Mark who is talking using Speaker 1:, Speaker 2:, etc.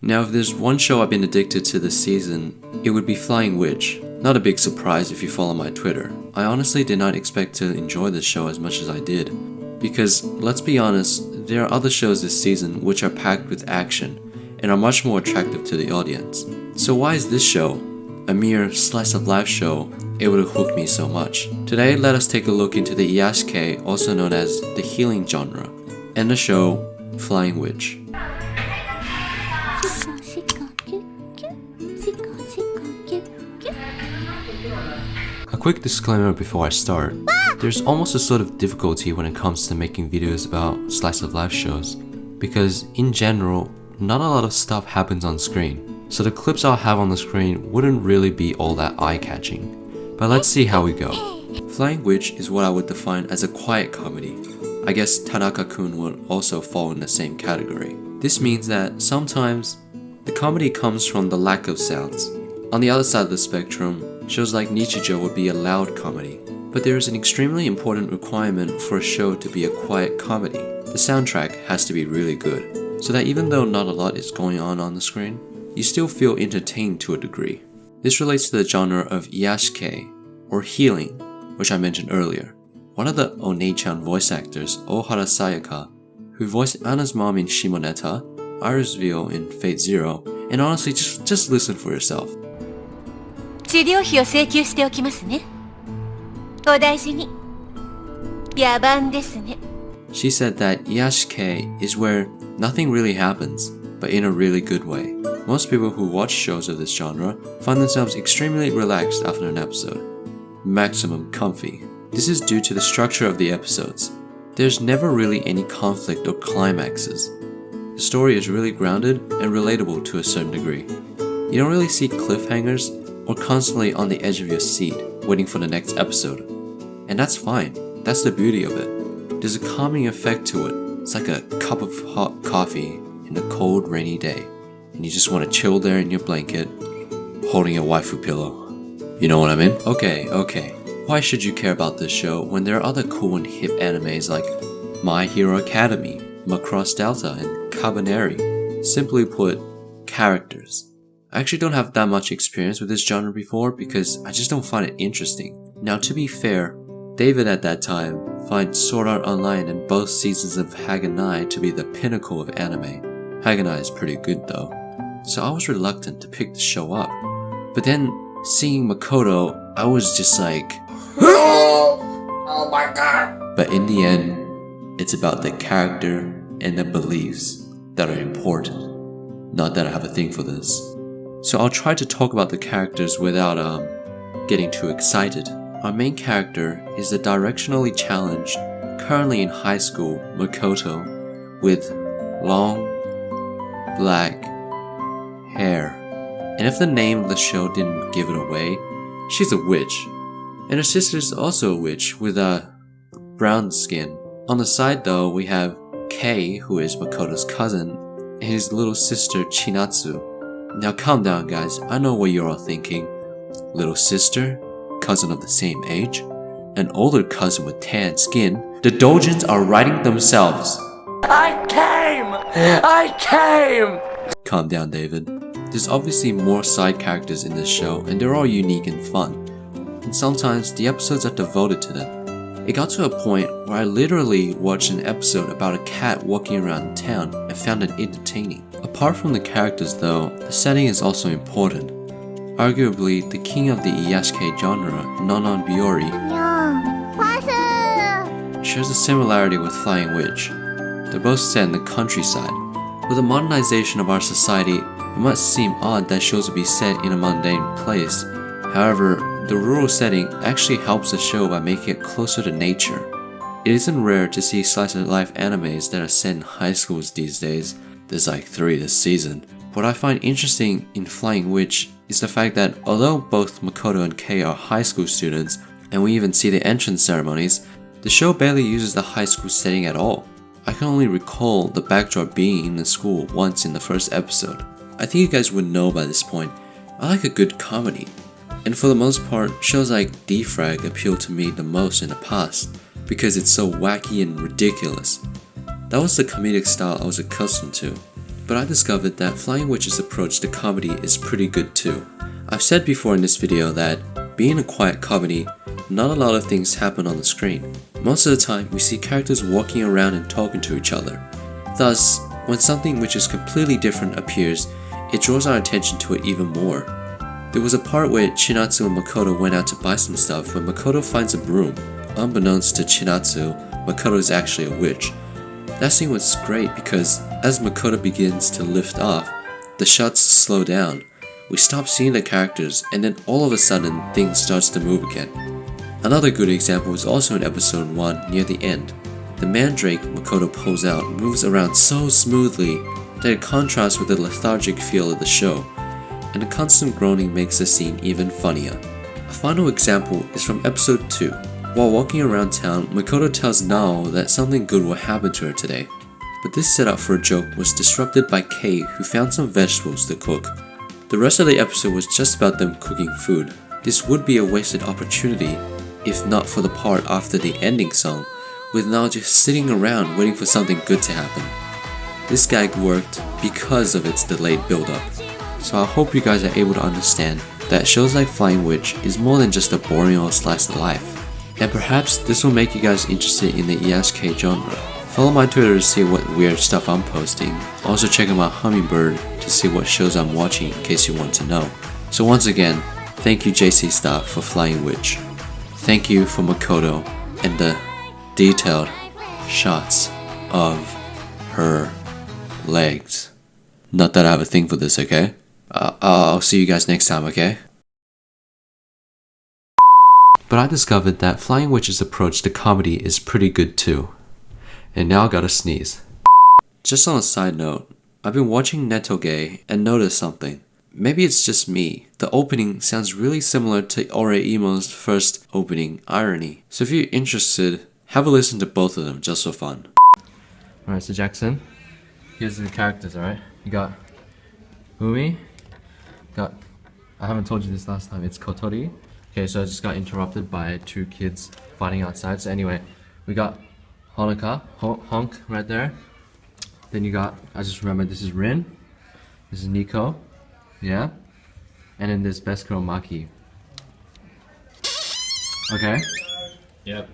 Speaker 1: Now, if there's one show I've been addicted to this season, it would be Flying Witch. Not a big surprise if you follow my Twitter. I honestly did not expect to enjoy this show as much as I did. Because, let's be honest, there are other shows this season which are packed with action and are much more attractive to the audience. So why is this show, a mere slice of life show, able to hook me so much? Today, let us take a look into the Iyashikei, also known as the healing genre, and the show Flying Witch. A quick disclaimer before I start. There's almost a sort of difficulty when it comes to making videos about slice of life shows, because in general, not a lot of stuff happens on screen, so the clips I'll have on the screen wouldn't really be all that eye-catching. But let's see how we go. Flying Witch is what I would define as a quiet comedy. I guess Tanaka-kun would also fall in the same category. This means that sometimes the comedy comes from the lack of sounds. On the other side of the spectrum, shows like Nichijou would be a loud comedy. But there is an extremely important requirement for a show to be a quiet comedy. The soundtrack has to be really good, so that even though not a lot is going on the screen, you still feel entertained to a degree. This relates to the genre of Iyashikei, or healing, which I mentioned earlier. One of the Onei-chan voice actors, Ohara Sayaka, who voiced Anna's mom in Shimoneta, Iris Veal in Fate Zero, and honestly, just listen for yourself.
Speaker 2: 治療費を請求しておきますね。お大事に。野蛮ですね。
Speaker 1: She said that Iyashikei is where nothing really happens, but in a really good way. Most people who watch shows of this genre find themselves extremely relaxed after an episode. Maximum comfy. This is due to the structure of the episodes. There's never really any conflict or climaxes. The story is really grounded and relatable to a certain degree. You don't really see cliffhangers or constantly on the edge of your seat, waiting for the next episode. And that's fine. That's the beauty of it. There's a calming effect to it. It's like a cup of hot coffee in a cold, rainy day. And you just want to chill there in your blanket, holding a waifu pillow. You know what I mean? Okay. Why should you care about this show when there are other cool and hip animes like My Hero Academy, Macross Delta, and Cabaneri? Simply put, characters. I actually don't have that much experience with this genre before because I just don't find it interesting. Now, to be fair, David at that time finds Sword Art Online and both seasons of Haganai to be the pinnacle of anime. Haganai is pretty good though, so I was reluctant to pick the show up. But then, seeing Makoto, I was just like, oh my god! But in the end, it's about the character and the beliefs that are important. Not that I have a thing for this. So I'll try to talk about the characters without getting too excited. Our main character is the directionally challenged, currently in high school, Makoto, with long, black hair. And if the name of the show didn't give it away, she's a witch. And her sister is also a witch with brown skin. On the side though, we have Kei, who is Makoto's cousin, and his little sister Chinatsu. Now calm down guys, I know what you're all thinking. Little sister? Cousin of the same age? An older cousin with tan skin? The doujins are writing themselves. I came! Calm down, David. There's obviously more side characters in this show, and they're all unique and fun. And sometimes the episodes are devoted to them. It got to a point where I literally watched an episode about a cat walking around town and found it entertaining. Apart from the characters though, the setting is also important. Arguably, the king of the Iyashikei genre, Nonon Biori, shares a similarity with Flying Witch. They're both set in the countryside. With the modernization of our society, it might seem odd that shows would be set in a mundane place. However, the rural setting actually helps the show by making it closer to nature. It isn't rare to see slice-of-life animes that are set in high schools these days. There's like 3 this season. What I find interesting in Flying Witch is the fact that although both Makoto and Kei are high school students, and we even see the entrance ceremonies, the show barely uses the high school setting at all. I can only recall the backdrop being in the school once in the first episode. I think you guys would know by this point, I like a good comedy. And for the most part, shows like Defrag appealed to me the most in the past, because it's so wacky and ridiculous. That was the comedic style I was accustomed to. but I discovered that Flying Witch's approach to comedy is pretty good too. I've said before in this video that, being a quiet comedy, not a lot of things happen on the screen. Most of the time, we see characters walking around and talking to each other. Thus, when something which is completely different appears, it draws our attention to it even more. There was a part where Chinatsu and Makoto went out to buy some stuff when Makoto finds a broom. Unbeknownst to Chinatsu, Makoto is actually a witch. That scene was great because as Makoto begins to lift off, the shots slow down. We stop seeing the characters and then all of a sudden things starts to move again. Another good example was also in episode 1 near the end. The mandrake Makoto pulls out moves around so smoothly that it contrasts with the lethargic feel of the show, and the constant groaning makes the scene even funnier. A final example is from episode 2. While walking around town, Makoto tells Nao that something good will happen to her today. But this setup for a joke was disrupted by Kei, who found some vegetables to cook. The rest of the episode was just about them cooking food. This would be a wasted opportunity if not for the part after the ending song, with Nao just sitting around waiting for something good to happen. This gag worked because of its delayed build-up. So I hope you guys are able to understand that shows like Flying Witch is more than just a boring old slice of life. And perhaps this will make you guys interested in the Iyashikei genre. Follow my Twitter to see what weird stuff I'm posting. Also check out my Hummingbird to see what shows I'm watching in case you want to know. So once again, thank you JC Star for Flying Witch. Thank you for Makoto and the detailed shots of her legs. Not that I have a thing for this, okay? I'll see you guys next time, okay? But I discovered that Flying Witch's approach to comedy is pretty good too. And now I gotta sneeze. Just on a side note, I've been watching Netoge and noticed something. Maybe it's just me. The opening sounds really similar to Oreimo's first opening, Irony. So if you're interested, have a listen to both of them just for fun. Alright, so Jackson, here's the characters, alright? You got Umi, I haven't told you this last time, it's Kotori. Okay, so I just got interrupted by 2 kids fighting outside. So anyway, we got Honoka, Honk right there. Then you got, I just remembered, this is Rin. This is Neko. Yeah. And then there's Best Girl Maki. Okay?
Speaker 3: Yep.